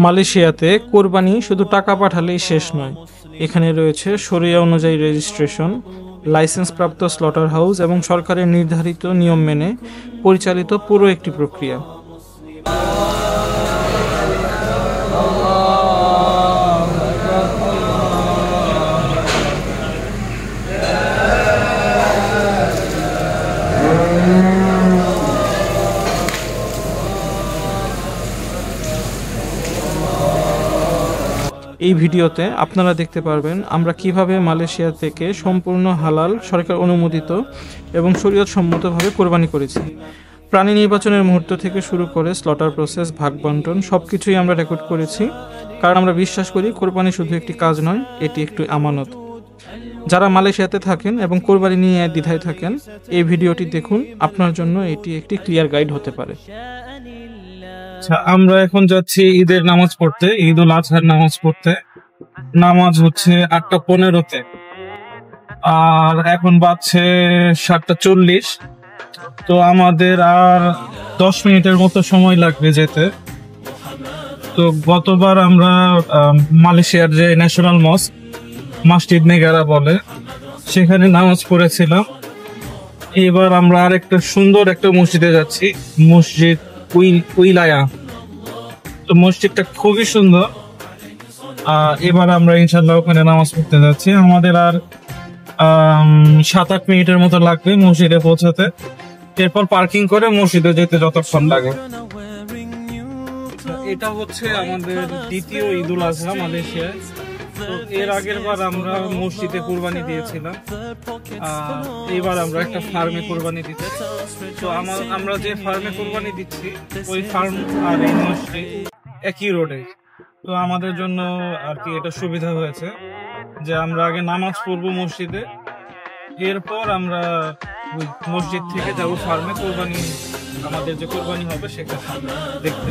মালয়েশিয়াতে কোরবানি শুধু টাকা পাঠালেই শেষ নয়, এখানে রয়েছে শরিয়া অনুযায়ী রেজিস্ট্রেশন, লাইসেন্সপ্রাপ্ত স্লটার হাউস এবং সরকারের নির্ধারিত নিয়ম মেনে পরিচালিত পুরো একটি প্রক্রিয়া। এই ভিডিওতে আপনারা দেখতে পারবেন আমরা কিভাবে মালয়েশিয়া থেকে সম্পূর্ণ হালাল, সরকার অনুমোদিত এবং শরীয়তসম্মতভাবে কোরবানি করেছি। প্রাণী নির্বাচনের মুহূর্ত থেকে শুরু করে স্লটার প্রসেস, ভাগ বন্টন সবকিছুই আমরা রেকর্ড করেছি, কারণ আমরা বিশ্বাস করি কোরবানি শুধু একটি কাজ নয়, এটি একটি আমানত। যারা মালয়েশিয়াতে থাকেন এবং কোরবানি নিয়ে দ্বিধায় থাকেন, এই ভিডিওটি দেখুন, আপনার জন্য এটি একটি ক্লিয়ার গাইড হতে পারে। আমরা এখন যাচ্ছি ঈদের নামাজ পড়তে, ঈদ উল আজহার নামাজ পড়তে। নামাজ হচ্ছে 8:15-তে, আর এখন বাজছে 7:40। তো আমাদের আর 10 মিনিটের মতো সময় লাগবে যেতে। তো গতবার আমরা মালয়েশিয়ার যে ন্যাশনাল মস্ক, মসজিদ নেগারা বলে, সেখানে নামাজ পড়েছিলাম। এবার আমরা আর একটা সুন্দর একটা মসজিদে যাচ্ছি, মসজিদ উইলায়া। তো মসজিদটা খুবই সুন্দর। এবার আমরা ইনশাল্লাহ ওখানে নামাজ পড়তে যাচ্ছি। আমাদের আর 7-8 মিনিটের মতো লাগবে মসজিদে পৌঁছাতে। এরপর পার্কিং করে মসজিদে যেতে যতক্ষণ লাগে। এটা হচ্ছে আমাদের দ্বিতীয় ঈদ উল আজহা মালয়েশিয়ায়। তো এর আগের বার আমরা মসজিদে কুরবানি দিয়েছিলাম, এবার আমরা একটা ফার্মে কুরবানি দিচ্ছি। তো আমরা যে ফার্মে কুরবানি দিচ্ছি, ওই ফার্ম আর এই মসজিদ একই রোডে। তো আমাদের জন্য আর কি এটা সুবিধা হয়েছে যে আমরা আগে নামাজ পড়বো মসজিদে, এরপর আমরা মসজিদ থেকে যাবো ফার্মে কুরবানি, আমাদের যে কুরবানি হবে সেখানে দেখতে।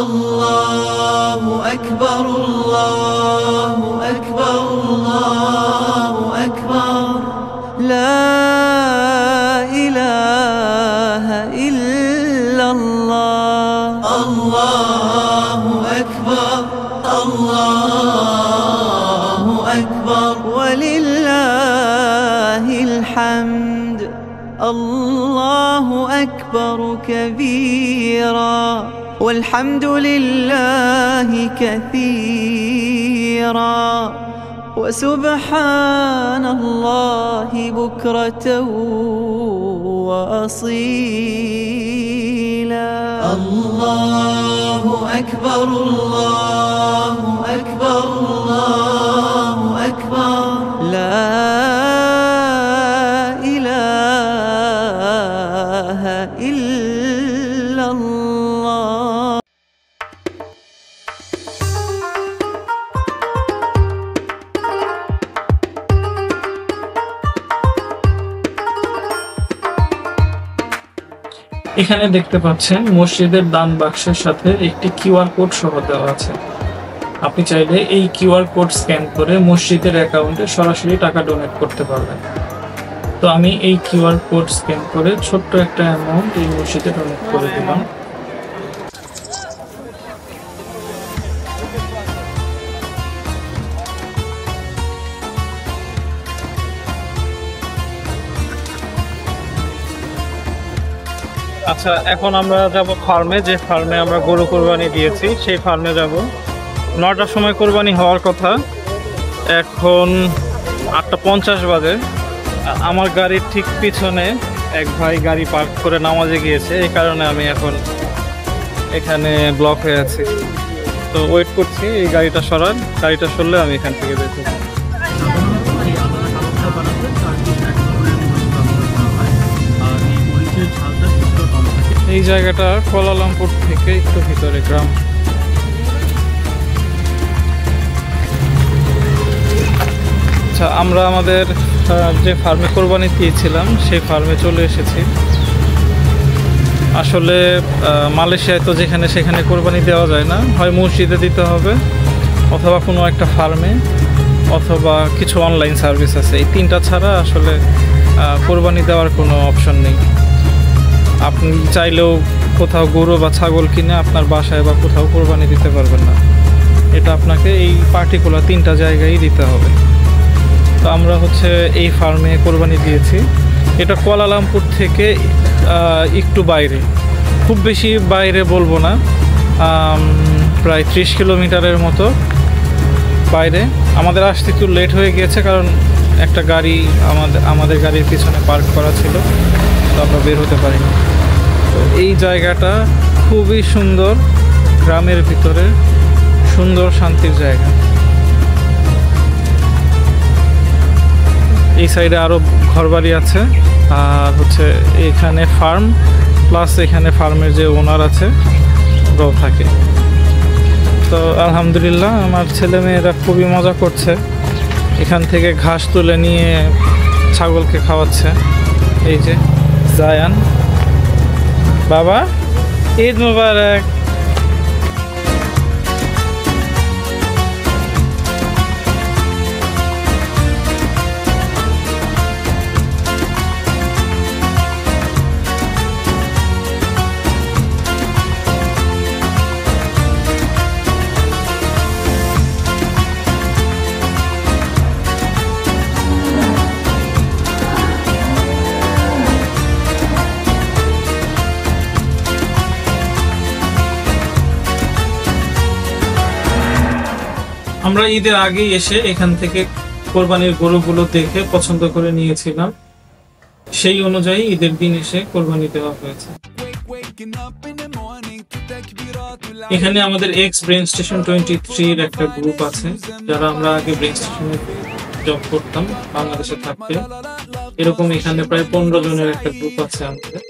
الله أكبر الله أكبر الله أكبر لا إله إلا الله الله أكبر الله أكبر ولله الحمد الله أكبر كبيرا والحمد لله كثيرا وسبحان الله بكرة وأصيلا الله أكبر الله أكبر الله أكبر لا إله إلا الله। এখানে দেখতে পাচ্ছেন মসজিদের দান বাক্সের সাথে একটি কিউআর কোড সহ দেওয়া আছে। আপনি চাইলে এই কিউআর কোড স্ক্যান করে মসজিদের অ্যাকাউন্টে সরাসরি টাকা ডোনেট করতে পারবেন। তো আমি এই কিউআর কোড স্ক্যান করে ছোট্ট একটা অ্যামাউন্ট এই মসজিদে ডোনেট করে দিলাম। আচ্ছা, এখন আমরা যাব ফার্মে, যে ফার্মে আমরা গরু কোরবানি দিয়েছি সেই ফার্মে যাব। 9টার সময় কোরবানি হওয়ার কথা, এখন 8:50 বাজে। আমার গাড়ির ঠিক পিছনে এক ভাই গাড়ি পার্ক করে নামাজে গিয়েছে, এই কারণে আমি এখন এখানে ব্লক হয়ে আছি। তো ওয়েট করছি এই গাড়িটা সরান, গাড়িটা সরলে আমি এখান থেকে বের হব। এই জায়গাটা কুয়ালালামপুর থেকে একটু ভিতরে গ্রাম। আচ্ছা, আমরা আমাদের যে ফার্মে কোরবানি দিয়েছিলাম সেই ফার্মে চলে এসেছি। আসলে মালয়েশিয়ায় তো যেখানে সেখানে কোরবানি দেওয়া যায় না, হয় মসজিদে দিতে হবে অথবা কোনো একটা ফার্মে, অথবা কিছু অনলাইন সার্ভিস আছে। এই তিনটা ছাড়া আসলে কোরবানি দেওয়ার কোনো অপশন নেই। আপনি চাইলেও কোথাও গরু বা ছাগল কিনে আপনার বাসায় বা কোথাও কোরবানি দিতে পারবেন না। এটা আপনাকে এই পার্টিকুলার তিনটা জায়গায় দিতে হবে। তো আমরা হচ্ছে এই ফার্মে কোরবানি দিয়েছি। এটা কুয়ালালামপুর থেকে একটু বাইরে, খুব বেশি বাইরে বলবো না, প্রায় 30 কিলোমিটারের মতো বাইরে। আমাদের আসতে একটু লেট হয়ে গিয়েছে, কারণ একটা গাড়ি আমাদের গাড়ির পিছনে পার্ক করা ছিল, তো আমরা বের হতে পারিনি। তো এই জায়গাটা খুবই সুন্দর, গ্রামের ভিতরে সুন্দর শান্তির জায়গা। এই সাইডে আরও ঘরবাড়ি আছে, আর হচ্ছে এখানে ফার্ম, প্লাস এখানে ফার্মের যে ওনার আছে ওরাও থাকে। তো আলহামদুলিল্লাহ আমার ছেলে মেয়েরা খুবই মজা করছে। এখান থেকে ঘাস তুলে নিয়ে ছাগলকে খাওয়াচ্ছে। এই যে জায়ান, বাবা ঈদ মুবারক। আমরা ঈদের আগেই এসে এখান থেকে কোরবানির গরুগুলো দেখে পছন্দ করে নিয়েছিলাম, সেই অনুযায়ী ঈদের দিন এসে কোরবানি দেওয়া হয়েছে। এখানে আমাদের এক্স ব্রেন স্টেশন 23 একটা গ্রুপ আছে, যারা আমরা আগে ব্রেন স্টেশনে জব করতাম বাংলাদেশে থাকতে। এরকম এখানে প্রায় 15 জনের একটা গ্রুপ আছে আমাদের।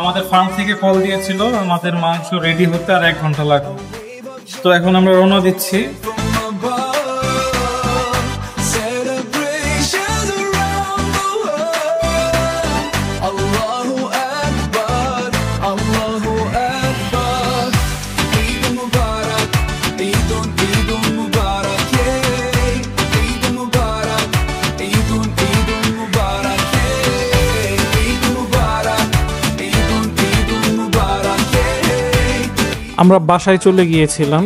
আমাদের ফার্ম থেকে কল দিয়েছিল আমাদের মাংস রেডি হতে আর 1 ঘন্টা লাগবে। তো এখন আমরা রওনা দিচ্ছি। আমরা বাসায় চলে গিয়েছিলাম।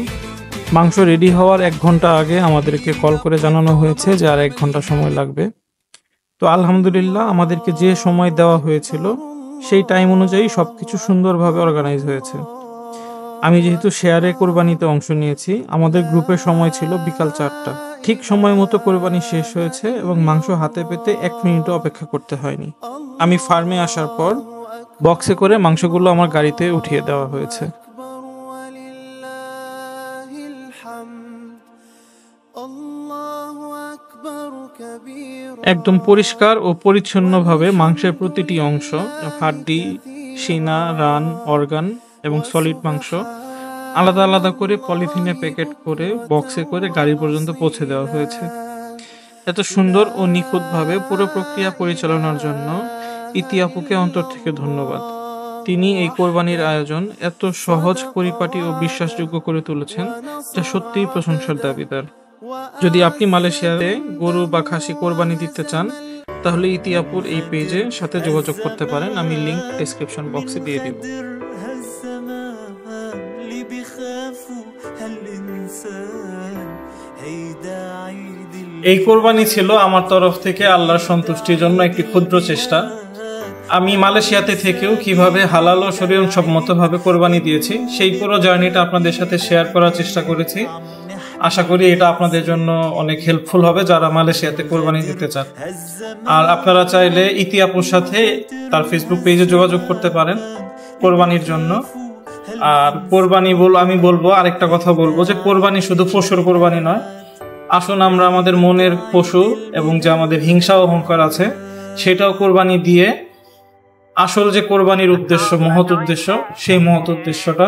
মাংস রেডি হওয়ার 1 ঘন্টা আগে আমাদেরকে কল করে জানানো হয়েছে যে আর 1 ঘন্টা সময় লাগবে। তো আলহামদুলিল্লাহ আমাদেরকে যে সময় দেওয়া হয়েছিল সেই টাইম অনুযায়ী সবকিছু সুন্দরভাবে অর্গানাইজ হয়েছে। আমি যেহেতু শেয়ারে কোরবানিতে অংশ নিয়েছি, আমাদের গ্রুপের সময় ছিল বিকাল 4টা। ঠিক সময় মতো কোরবানি শেষ হয়েছে এবং মাংস হাতে পেতে 1 মিনিটও অপেক্ষা করতে হয়নি। আমি ফার্মে আসার পর বক্সে করে মাংসগুলো আমার গাড়িতে উঠিয়ে দেওয়া হয়েছে। একদম পরিষ্কার ও পরিচ্ছন্নভাবে মাংসের প্রতিটি অংশ, হাড্ডি, সিনা, রান, অর্গান এবং সলিড মাংস আলাদা আলাদা করে পলিথিনে প্যাকেট করে বক্সে করে গাড়ি পর্যন্ত পৌঁছে দেওয়া হয়েছে। এত সুন্দর ও নিখুঁতভাবে পুরো প্রক্রিয়া পরিচালনার জন্য ইতি আপুকে অন্তর থেকে ধন্যবাদ। তিনি এই কোরবানির আয়োজন এত সহজ, পরিপাটি ও বিশ্বাসযোগ্য করে তুলেছেন, যা সত্যিই প্রশংসার দাবিদার। যদি আপনি মালয়েশিয়াতে গরু বা খাসি কোরবানি দিতে চান, তাহলে ইতি আপুর এই পেজে সাথে যোগাযোগ করতে পারেন। আমি লিংক ডেসক্রিপশন বক্সে দিয়ে দিব। এই কোরবানি ছিল আমার তরফ থেকে আল্লাহর সন্তুষ্টির জন্য একটি ক্ষুদ্র চেষ্টা। আমি মালয়েশিয়াতে থেকেও কিভাবে হালাল ও শরীয়তসম্মতভাবে কোরবানি দিয়েছি সেই পুরো জার্নিটা আপনাদের সাথে শেয়ার করার চেষ্টা করেছি। আশা করি এটা আপনাদের জন্য অনেক হেল্পফুল হবে যারা মালয়েশিয়াতে কোরবানি দিতে চান। আর আপনারা চাইলে ইতি আপুর সাথে তার ফেসবুক পেজে যোগাযোগ করতে পারেন কোরবানির জন্য। আর কোরবানি আমি বলবো আরেকটা কথা বলবো যে কোরবানি শুধু পশুর কোরবানি নয়। আসুন আমরা আমাদের মনের পশু এবং যে আমাদের হিংসা অহংকার আছে সেটাও কোরবানি দিয়ে আসল যে কোরবানির উদ্দেশ্য, মহৎ উদ্দেশ্য, সেই মহৎ উদ্দেশ্যটা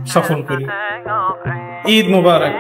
সফল করি। ঈদ মুবারক।